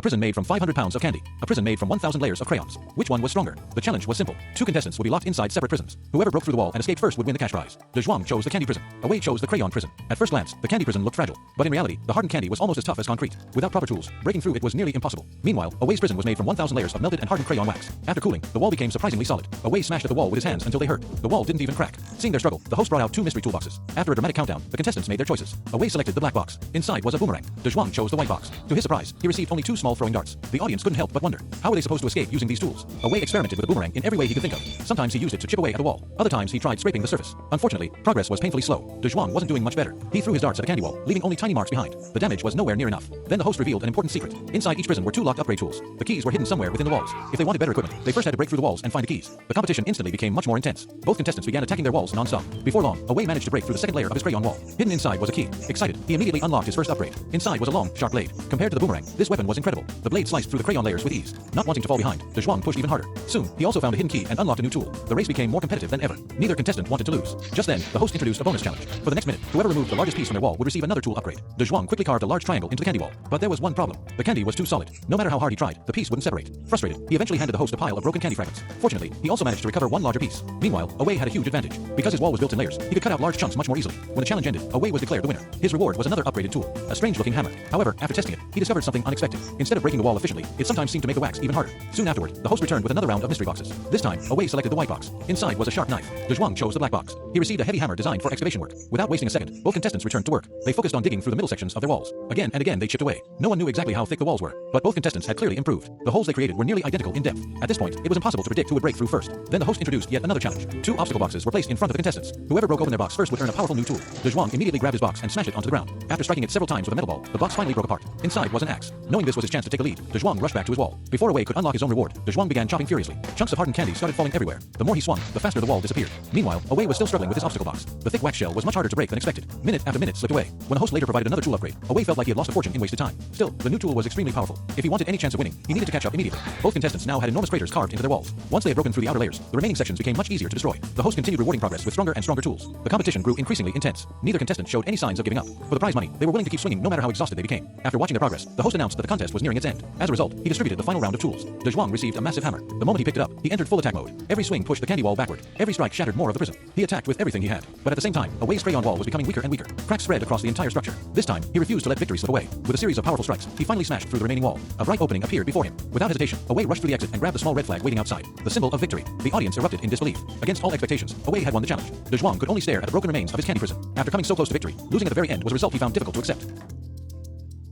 A prison made from 500 pounds of candy. A prison made from 1,000 layers of crayons. Which one was stronger? The challenge was simple. Two contestants would be locked inside separate prisons. Whoever broke through the wall and escaped first would win the cash prize. De Zhuang chose the candy prison. Away chose the crayon prison. At first glance, the candy prison looked fragile. But in reality, the hardened candy was almost as tough as concrete. Without proper tools, breaking through it was nearly impossible. Meanwhile, Away's prison was made from 1,000 layers of melted and hardened crayon wax. After cooling, the wall became surprisingly solid. Away smashed at the wall with his hands until they hurt. The wall didn't even crack. Seeing their struggle, the host brought out two mystery toolboxes. After a dramatic countdown, the contestants made their choices. Away selected the black box. Inside was a boomerang. De Zhuang chose the white box. To his surprise, he received only two small throwing darts. The audience couldn't help but wonder, how were they supposed to escape using these tools? Away experimented with the boomerang in every way he could think of. Sometimes he used it to chip away at the wall. Other times he tried scraping the surface. Unfortunately, progress was painfully slow. De Zhuang wasn't doing much better. He threw his darts at a candy wall, leaving only tiny marks behind. The damage was nowhere near enough. Then the host revealed an important secret. Inside each prison were two locked upgrade tools. The keys were hidden somewhere within the walls. If they wanted better equipment, they first had to break through the walls and find the keys. The competition instantly became much more intense. Both contestants began attacking their walls non-stop. Before long, Away managed to break through the second layer of his crayon wall. Hidden inside was a key. Excited, he immediately unlocked his first upgrade. Inside was a long, sharp blade. Compared to the boomerang, this weapon was incredible. The blade sliced through the crayon layers with ease. Not wanting to fall behind, De Zhuang pushed even harder. Soon, he also found a hidden key and unlocked a new tool. The race became more competitive than ever. Neither contestant wanted to lose. Just then, the host introduced a bonus challenge. For the next minute, whoever removed the largest piece from their wall would receive another tool upgrade. De Zhuang quickly carved a large triangle into the candy wall. But there was one problem. The candy was too solid. No matter how hard he tried, the piece wouldn't separate. Frustrated, he eventually handed the host a pile of broken candy fragments. Fortunately, he also managed to recover one larger piece. Meanwhile, Away had a huge advantage. Because his wall was built in layers, he could cut out large chunks much more easily. When the challenge ended, Away was declared the winner. His reward was another upgraded tool, a strange-looking hammer. However, after testing it, he discovered something unexpected. Instead of breaking the wall efficiently, it sometimes seemed to make the wax even harder. Soon afterward, the host returned with another round of mystery boxes. This time, Away selected the white box. Inside was a sharp knife. De Zhuang chose the black box. He received a heavy hammer designed for excavation work. Without wasting a second, both contestants returned to work. They focused on digging through the middle sections of their walls. Again and again they chipped away. No one knew exactly how thick the walls were, but both contestants had clearly improved. The holes they created were nearly identical in depth. At this point, it was impossible to predict who would break through first. Then the host introduced yet another challenge. Two obstacle boxes were placed in front of the contestants. Whoever broke open their box first would earn a powerful new tool. De Zhuang immediately grabbed his box and smashed it onto the ground. After striking it several times with a metal ball, the box finally broke apart. Inside was an axe. Knowing this was his chance to take the lead, De Zhuang rushed back to his wall. Before Away could unlock his own reward, De Zhuang began chopping furiously. Chunks of hardened candy started falling everywhere. The more he swung, the faster the wall disappeared. Meanwhile, Away was still struggling with his obstacle box. The thick wax shell was much harder to break than expected. Minute after minute slipped away. When the host later provided another tool upgrade, Away felt like he had lost a fortune in wasted time. Still, the new tool was extremely powerful. If he wanted any chance of winning, he needed to catch up immediately. Both contestants now had enormous craters carved into their walls. Once they had broken through the outer layers, the remaining sections became much easier to destroy. The host continued rewarding progress with stronger and stronger tools. The competition grew increasingly intense. Neither contestant showed any signs of giving up. For the prize money, they were willing to keep swinging no matter how exhausted they became. After watching their progress, the host announced that the contest was nearing its end. As a result, he distributed the final round of tools. De Zhuang received a massive hammer. The moment he picked it up, he entered full attack mode. Every swing pushed the candy wall backward. Every strike shattered more of the prison. He attacked with everything he had. But at the same time, Away's crayon wall was becoming weaker and weaker. Cracks spread across the entire structure. This time, he refused to let victory slip away. With a series of powerful strikes, he finally smashed through the remaining wall. A bright opening appeared before him. Without hesitation, Away rushed through the exit and grabbed the small red flag waiting outside. The symbol of victory. The audience erupted in disbelief. Against all expectations, Away had won the challenge. De Zhuang could only stare at the broken remains of his candy prison. After coming so close to victory, losing at the very end was a result he found difficult to accept.